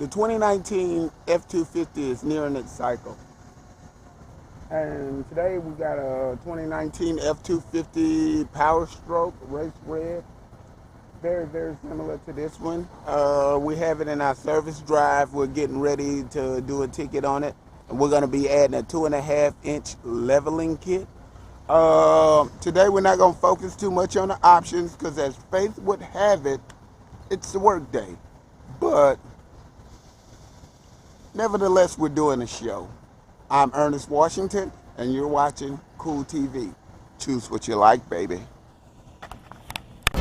The 2019 F250 is nearing its cycle. And today we got a 2019 F250 POWERSTROKE race red. Very, very similar to this one. We have it in our service drive. We're getting ready to do a ticket on it. And we're going to be adding a 2.5-inch leveling kit. Today we're not going to focus too much on the options because as Faith would have it, it's the work day. But nevertheless, we're doing a show. I'm Ernest Washington, and you're watching Cool TV. Choose what you like, baby. So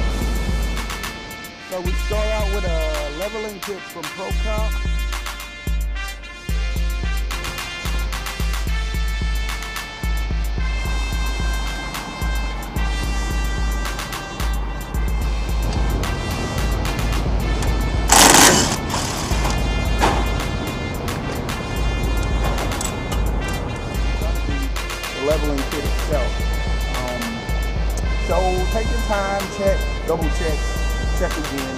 we start out with a leveling kit from ProComp. Leveling kit itself. So take your time, check, double check, check again.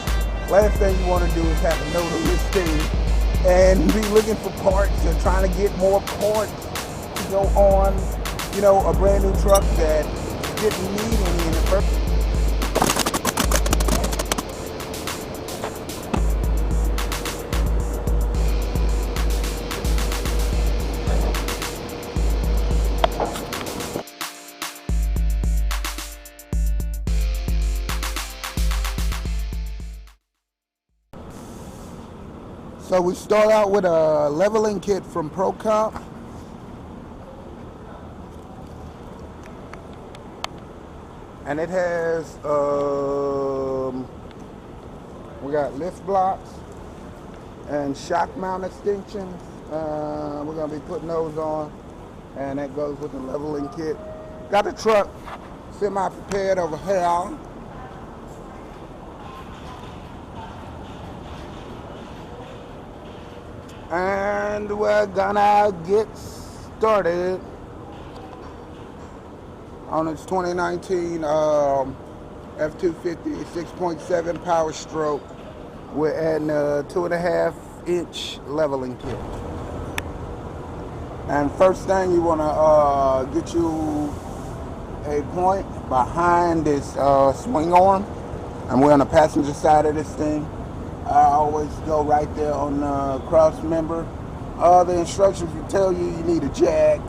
Last thing you want to do is have a note on this thing and be looking for parts and trying to get more parts to go on, you know, a brand new truck that didn't need any in the first place. So we start out with a leveling kit from ProComp. And it has, we got lift blocks and shock mount extensions. We're gonna be putting those on, and that goes with the leveling kit. Got the truck semi-prepared over here. And we're gonna get started on its 2019 F250 6.7 POWERSTROKE. We're adding a 2.5-inch leveling kit. And first thing, you wanna get you a point behind this swing arm, and we're on the passenger side of this thing. I always go right there on the cross member. The instructions will tell you you need a jack.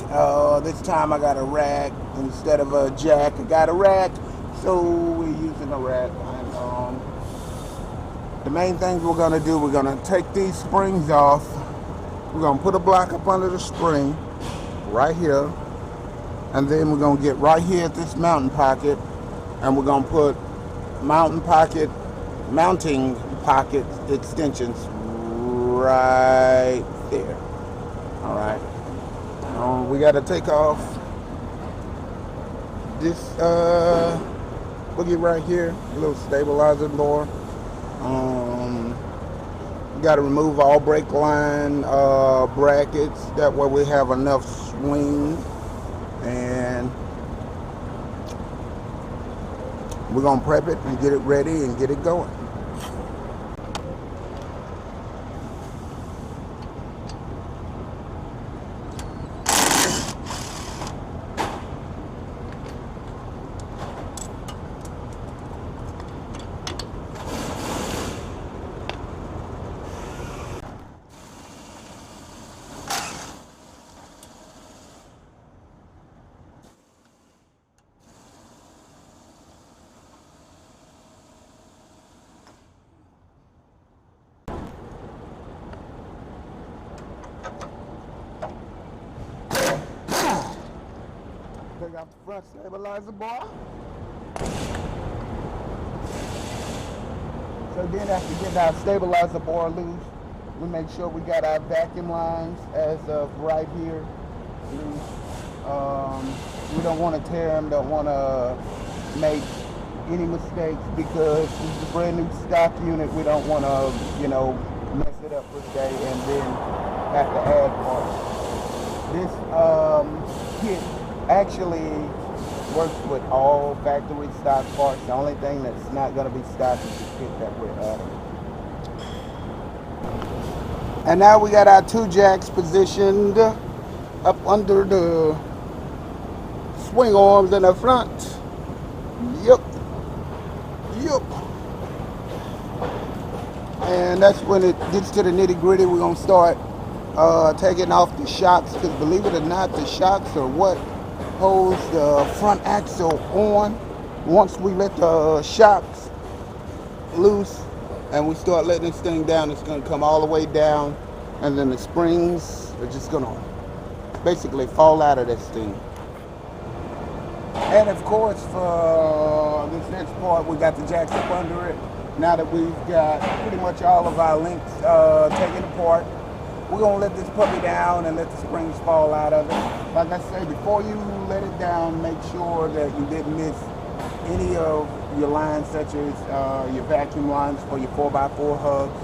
This time I got a rack instead of a jack. I got a rack, so we're using a rack. And the main things we're gonna do, we're gonna take these springs off. We're gonna put a block up under the spring right here, and then we're gonna get right here at this mounting pocket, and we're gonna put mounting pocket extensions right there. All right. We got to take off this boogie right here, a little stabilizer bar. We got to remove all brake line brackets. That way we have enough swing, and we're gonna prep it and get it ready and get it going. Take out the front stabilizer bar. So then after getting our stabilizer bar loose, we make sure we got our vacuum lines as of right here loose. We don't want to tear them, don't want to make any mistakes because this is a brand new stock unit. We don't want to, you know, mess it up for the day and then have to add parts. This kit actually works with all factory stock parts. The only thing that's not going to be stock is the kit that we're adding. And now we got our 2 jacks positioned up under the swing arms in the front. Yep. Yep. And that's when it gets to the nitty gritty. We're going to start taking off the shocks, because believe it or not, the shocks are what holds the front axle on. Once we let the shocks loose and we start letting this thing down, it's going to come all the way down, and then the springs are just going to basically fall out of this thing. And of course, for this next part, we got the jacks up under it. Now that we've got pretty much all of our links taken apart, we're going to let this puppy down and let the springs fall out of it. Like I say, before you let it down, make sure that you didn't miss any of your lines, such as your vacuum lines for your 4x4 hubs.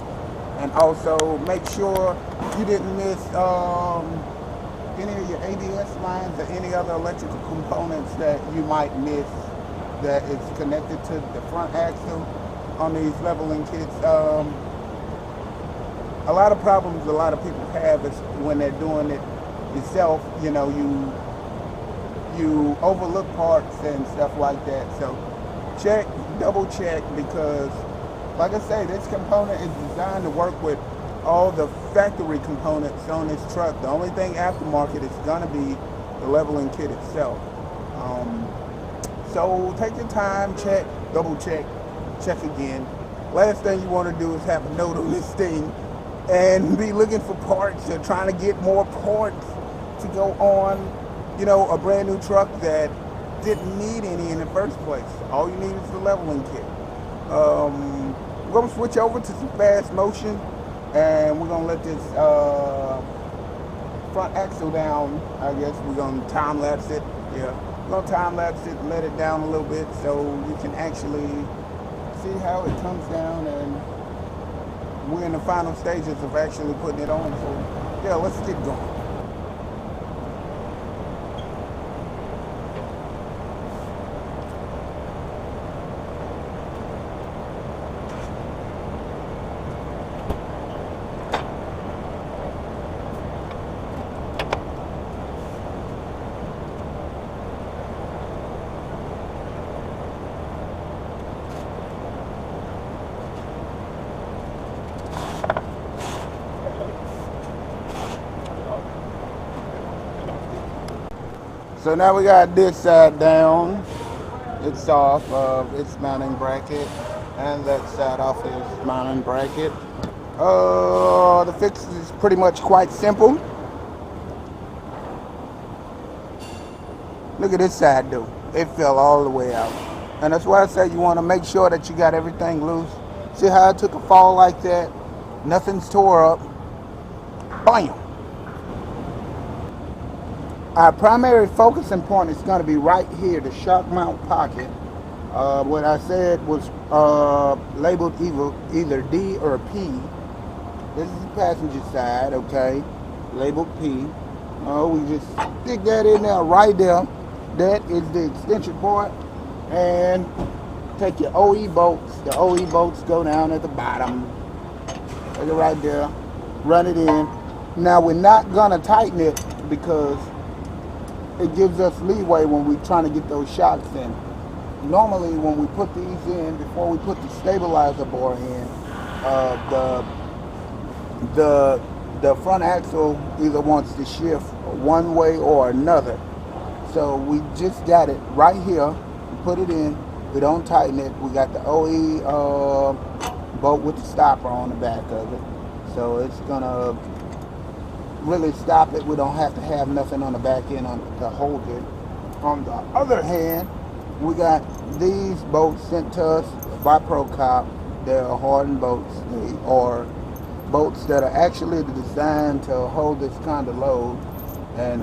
And also make sure you didn't miss any of your ABS lines or any other electrical components that you might miss that is connected to the front axle on these leveling kits. A lot of problems a lot of people have is when they're doing it yourself, you know, you overlook parts and stuff like that. So check, double check, because like I say, this component is designed to work with all the factory components on this truck. The only thing aftermarket is going to be the leveling kit itself. So take your time, check, double check, check again. Last thing you want to do is have a note on this thing and be looking for parts or trying to get more parts to go on, you know, a brand new truck that didn't need any in the first place. All you need is the leveling kit. We're going to switch over to some fast motion, and we're going to let this front axle down. I guess we're going to time lapse it. Yeah, we're going to time lapse it and let it down a little bit so you can actually see how it comes down, and we're in the final stages of actually putting it on. So yeah, let's get going. So now we got this side down. It's off of its mounting bracket, and that side off its mounting bracket. The fix is pretty much quite simple. Look at this side though. It fell all the way out. And that's why I say you want to make sure that you got everything loose. See how it took a fall like that? Nothing's tore up. Bam! Our primary focusing point is going to be right here, the shock mount pocket. What I said was labeled either D or P. This is the passenger side, okay? Labeled P. We just stick that in there right there. That is the extension point. And take your OE bolts. The OE bolts go down at the bottom. Take it right there. Run it in. Now we're not going to tighten it because it gives us leeway when we're trying to get those shocks in. Normally when we put these in, before we put the stabilizer bar in, the front axle either wants to shift one way or another. So we just got it right here. We put it in. We don't tighten it. We got the OE bolt with the stopper on the back of it. So it's gonna really stop it. We don't have to have nothing on the back end to hold it. On the other hand, we got these bolts sent to us by ProCop. They're hardened bolts. They are bolts that are actually designed to hold this kind of load, and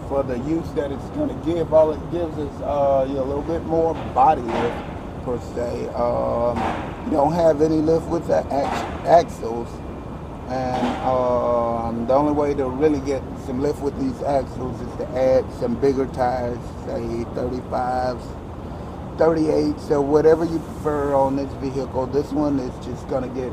for the use that it's going to give, all it gives is a little bit more body lift per se. You don't have any lift with the axles, and the only way to really get some lift with these axles is to add some bigger tires, say 35s, 38s, so whatever you prefer on this vehicle. This one is just going to get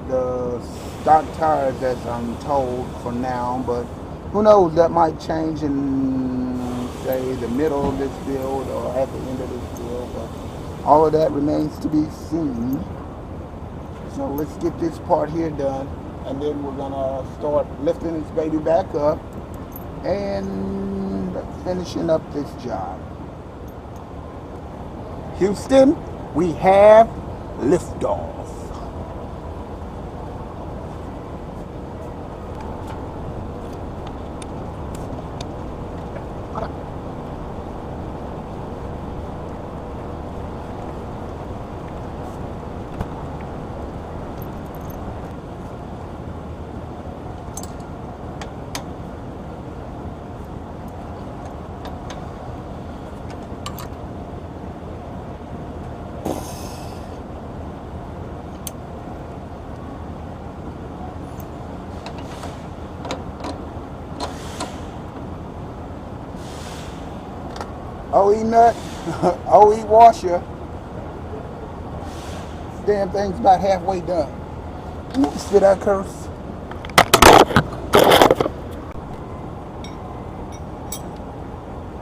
the stock tires as I'm told for now, but who knows, that might change in, say, the middle of this build or at the end of this build, but all of that remains to be seen. So let's get this part here done, and then we're gonna start lifting this baby back up and finishing up this job. Houston, we have liftoff. OE nut, OE washer. This damn thing's about halfway done. Did I curse?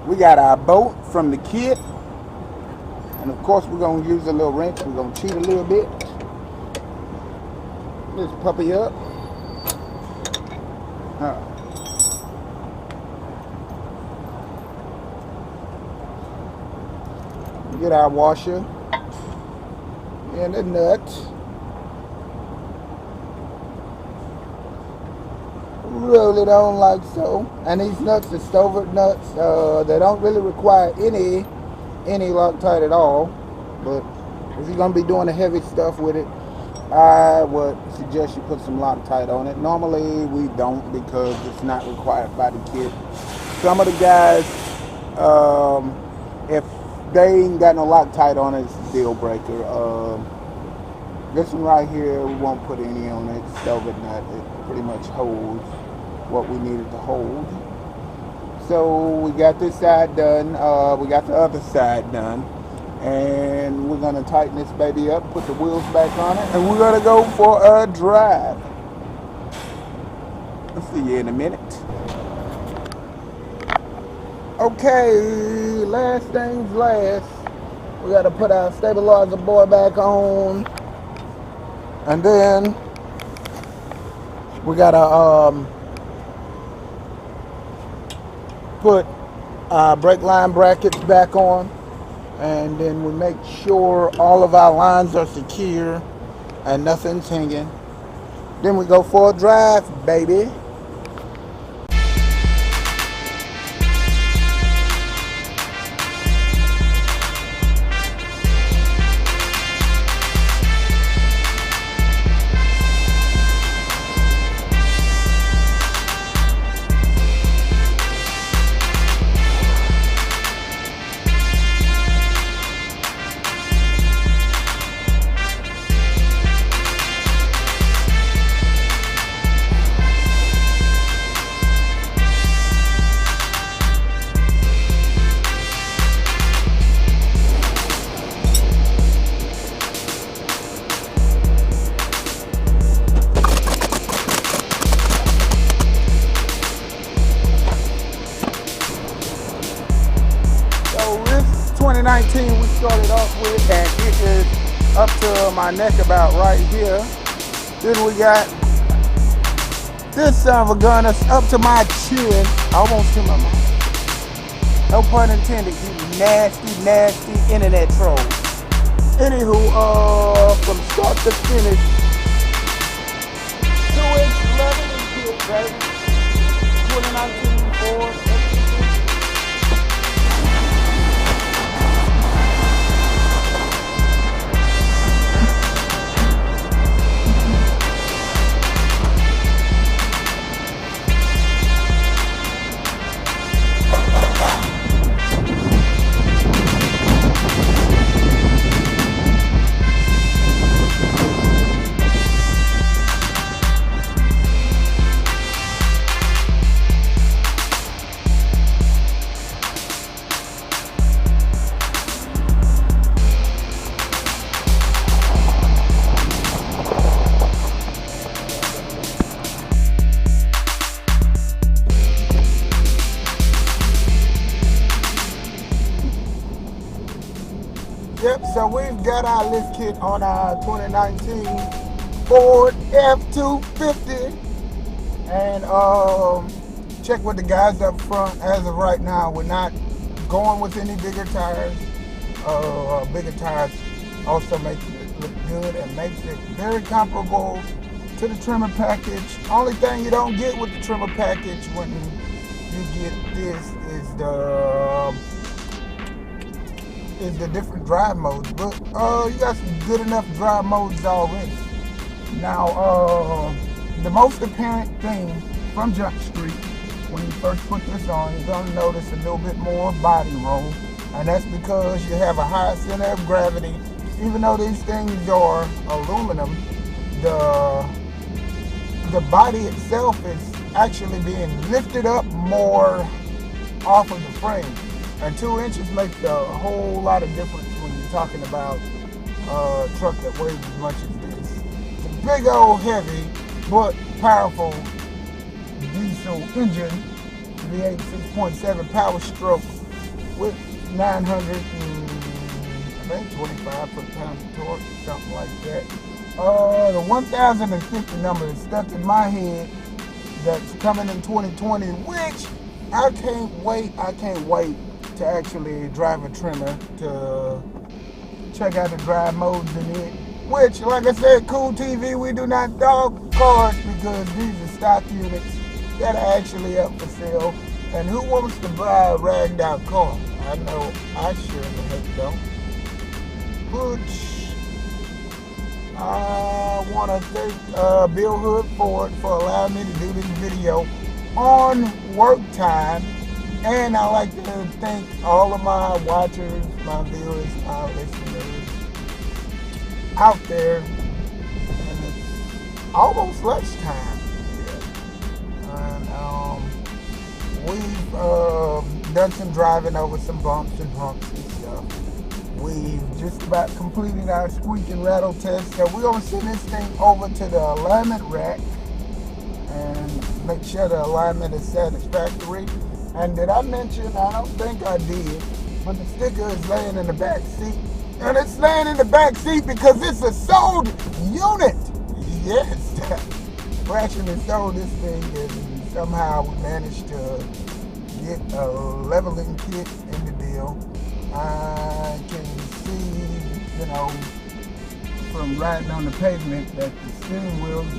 We got our bolt from the kit. And of course we're going to use a little wrench. We're going to cheat a little bit. This puppy up. Get our washer and the nut. Roll it on like so. And these nuts are Stover nuts. They don't really require any Loctite at all. But if you're gonna be doing the heavy stuff with it, I would suggest you put some Loctite on it. Normally we don't because it's not required by the kit. Some of the guys, if they ain't got no Loctite on it, it's a deal breaker. This one right here, we won't put any on it. It's Stover nut. It pretty much holds what we needed to hold. So we got this side done. We got the other side done. And we're gonna tighten this baby up, put the wheels back on it, and we're gonna go for a drive. I'll see you in a minute. Okay, last things last. We gotta put our stabilizer board back on. And then we gotta put our brake line brackets back on. And then we make sure all of our lines are secure and nothing's hanging. Then we go for a drive, baby. So this 2019 we started off with, and it is up to my neck about right here. Then we got this son of a gun that's up to my chin, almost to my mouth. No pun intended, you nasty, nasty internet trolls. Anywho, from start to finish, 2-inch level kit, baby. 2019 Ford F250. So we've got our lift kit on our 2019 Ford F250, and check with the guys up front. As of right now, we're not going with any bigger tires. Bigger tires also makes it look good and makes it very comparable to the trimmer package. Only thing you don't get with the trimmer package when you get this is the different drive modes. But you got some good enough drive modes already. Now, the most apparent thing from Jump Street when you first put this on, you're going to notice a little bit more body roll, and that's because you have a higher center of gravity. Even though these things are aluminum, the body itself is actually being lifted up more off of the frame, and 2 inches makes a whole lot of difference when you're talking about a truck that weighs as much as this. It's a big old heavy but powerful diesel engine, V8 6.7 POWERSTROKE with 925 foot-pounds of torque, something like that. The 1050 number is stuck in my head. That's coming in 2020, which I can't wait to actually drive a trimmer, to check out the drive modes in it. Which, like I said, Cool TV, we do not dog cars because these are stock units that are actually up for sale. And who wants to buy a ragged out car? I know I sure the heck don't. Which I want to thank Bill Hood Ford for allowing me to do this video on work time. And I like to thank all of my watchers, my viewers, my listeners out there. And it's almost lunchtime. And we've done some driving over some bumps and humps and stuff. We've just about completed our squeak and rattle test. So we're going to send this thing over to the alignment rack and make sure the alignment is satisfactory. And did I mention, I don't think I did, but the sticker is laying in the back seat. And it's laying in the back seat because it's a sold unit. Yes, we actually sold this thing, and somehow we managed to get a leveling kit in the deal. I can see, from riding on the pavement that the steering wheel is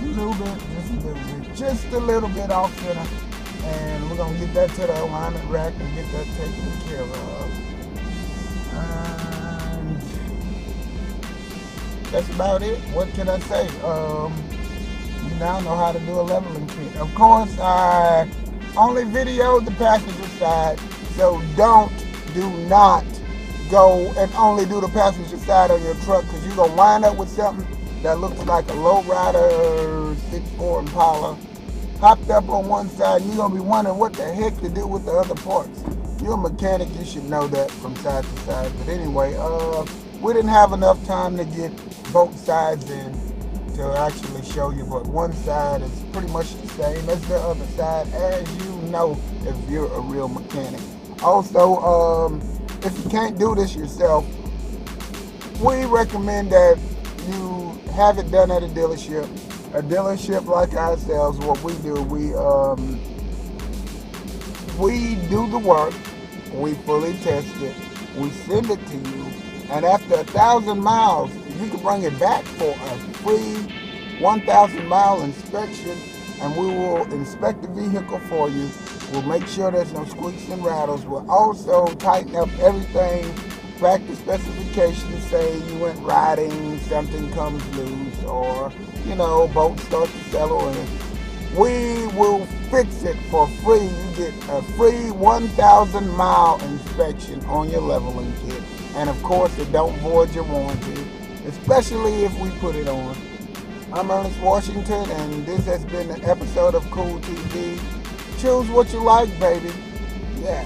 just a little bit off center. And we're going to get that to the alignment rack and get that taken care of. And that's about it. What can I say? You now know how to do a leveling kit. Of course, I only videoed the passenger side, so do not go and only do the passenger side on your truck, because you're going to wind up with something that looks like a lowrider 6.4 Impala hopped up on one side, and you're going to be wondering what the heck to do with the other parts. You're a mechanic, you should know that from side to side. But anyway, we didn't have enough time to get both sides in to actually show you, but one side is pretty much the same as the other side, as you know if you're a real mechanic. Also, if you can't do this yourself, we recommend that you have it done at a dealership. A dealership like ourselves, what we do, we do the work, we fully test it, we send it to you, and after 1,000 miles, you can bring it back for a free 1,000-mile inspection, and we will inspect the vehicle for you. We'll make sure there's no squeaks and rattles. We'll also tighten up everything back to specifications. Say you went riding, something comes loose, or boat starts to settle in. We will fix it for free. You get a free 1,000-mile inspection on your leveling kit. And of course, it don't void your warranty, especially if we put it on. I'm Ernest Washington, and this has been an episode of Cool TV. Choose what you like, baby. Yeah.